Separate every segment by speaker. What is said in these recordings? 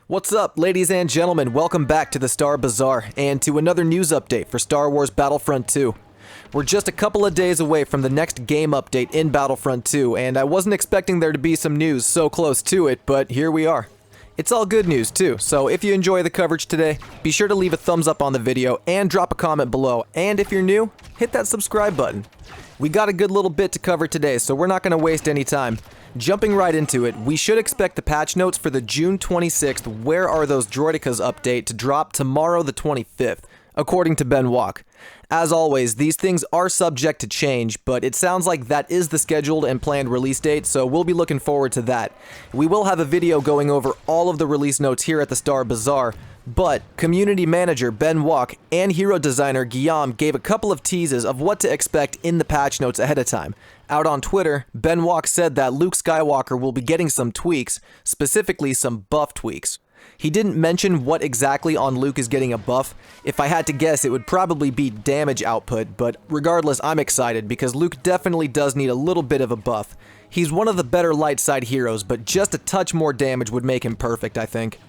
Speaker 1: What's up, ladies and gentlemen? Welcome back to the Star Bazaar and to another news update for Star Wars Battlefront 2. We're just a couple of days away from the next game update in Battlefront 2, and I wasn't expecting there to be some news so close to it, but here we are. It's all good news too, so if you enjoy the coverage today, be sure to leave a thumbs up on the video and drop a comment below, and if you're new, hit that subscribe button. We got a good little bit to cover today, so we're not going to waste any time. Jumping right into it, we should expect the patch notes for the June 26th Where Are Those Droidekas update to drop tomorrow the 25th, according to Ben Walk. As always, these things are subject to change, but it sounds like that is the scheduled and planned release date, so we'll be looking forward to that. We will have a video going over all of the release notes here at the Star Bazaar, but community manager Ben Walk and hero designer Guillaume gave a couple of teases of what to expect in the patch notes ahead of time. Out on Twitter, Ben Walk said that Luke Skywalker will be getting some tweaks, specifically some buff tweaks. He didn't mention what exactly on Luke is getting a buff. If I had to guess, it would probably be damage output, but regardless, I'm excited because Luke definitely does need a little bit of a buff. He's one of the better light side heroes, but just a touch more damage would make him perfect, I think.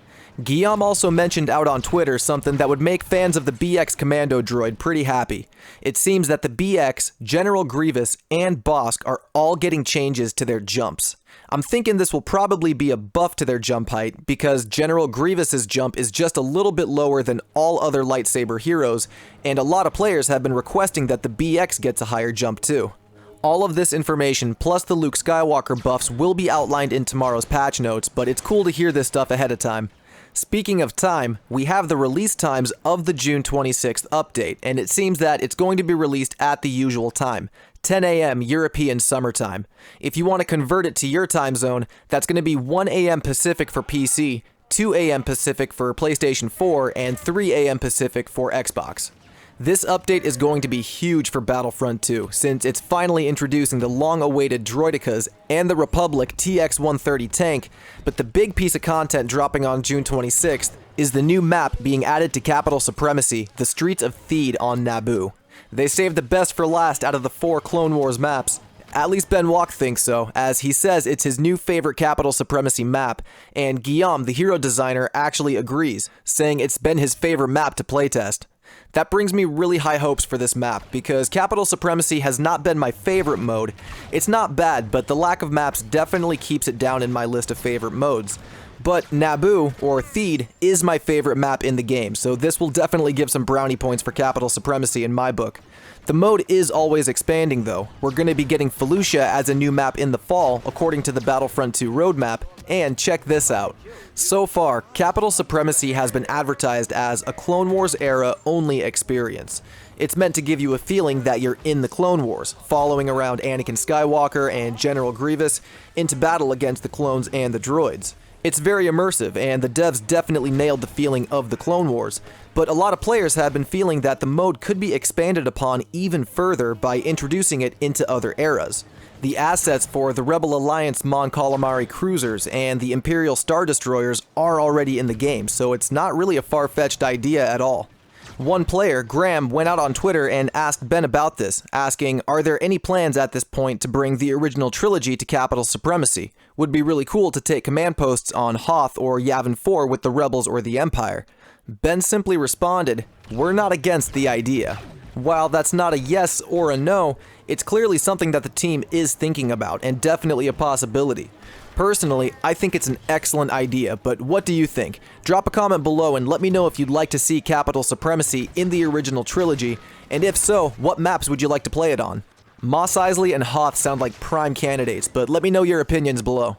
Speaker 1: Guillaume also mentioned out on Twitter something that would make fans of the BX Commando droid pretty happy. It seems that the BX, General Grievous, and Bossk are all getting changes to their jumps. I'm thinking this will probably be a buff to their jump height because General Grievous's jump is just a little bit lower than all other lightsaber heroes, and a lot of players have been requesting that the BX gets a higher jump too. All of this information plus the Luke Skywalker buffs will be outlined in tomorrow's patch notes, but it's cool to hear this stuff ahead of time. Speaking of time, we have the release times of the June 26th update, and it seems that it's going to be released at the usual time, 10 a.m. European summertime. If you want to convert it to your time zone, that's going to be 1 a.m. Pacific for PC, 2 a.m. Pacific for PlayStation 4, and 3 a.m. Pacific for Xbox. This update is going to be huge for Battlefront 2, since it's finally introducing the long-awaited Droidekas and the Republic TX-130 tank, but the big piece of content dropping on June 26th is the new map being added to Capital Supremacy, the Streets of Theed on Naboo. They saved the best for last out of the 4 Clone Wars maps. At least Ben Walk thinks so, as he says it's his new favorite Capital Supremacy map, and Guillaume, the hero designer, actually agrees, saying it's been his favorite map to playtest. That brings me really high hopes for this map, because Capital Supremacy has not been my favorite mode. It's not bad, but the lack of maps definitely keeps it down in my list of favorite modes. But Naboo, or Theed, is my favorite map in the game, so this will definitely give some brownie points for Capital Supremacy in my book. The mode is always expanding though. We're going to be getting Felucia as a new map in the fall, according to the Battlefront 2 roadmap, and check this out. So far, Capital Supremacy has been advertised as a Clone Wars era only experience. It's meant to give you a feeling that you're in the Clone Wars, following around Anakin Skywalker and General Grievous into battle against the clones and the droids. It's very immersive, and the devs definitely nailed the feeling of the Clone Wars, but a lot of players have been feeling that the mode could be expanded upon even further by introducing it into other eras. The assets for the Rebel Alliance Mon Calamari cruisers and the Imperial Star Destroyers are already in the game, so it's not really a far-fetched idea at all. One player, Graham, went out on Twitter and asked Ben about this, asking, are there any plans at this point to bring the original trilogy to Capital Supremacy? Would be really cool to take command posts on Hoth or Yavin 4 with the Rebels or the Empire. Ben simply responded, we're not against the idea. While that's not a yes or a no, it's clearly something that the team is thinking about and definitely a possibility. Personally, I think it's an excellent idea, but what do you think? Drop a comment below and let me know if you'd like to see Capital Supremacy in the original trilogy, and if so, what maps would you like to play it on? Mos Eisley and Hoth sound like prime candidates, but let me know your opinions below.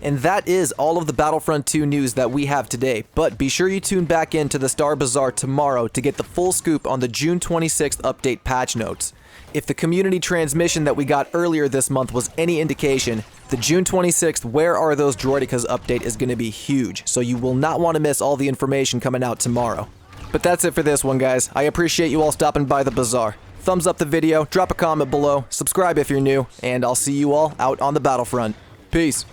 Speaker 1: And that is all of the Battlefront 2 news that we have today, but be sure you tune back in to the Star Bazaar tomorrow to get the full scoop on the June 26th update patch notes. If the community transmission that we got earlier this month was any indication, the June 26th Where Are Those Droidekas update is going to be huge, so you will not want to miss all the information coming out tomorrow. But that's it for this one, guys. I appreciate you all stopping by the Bazaar. Thumbs up the video, drop a comment below, subscribe if you're new, and I'll see you all out on the battlefront. Peace.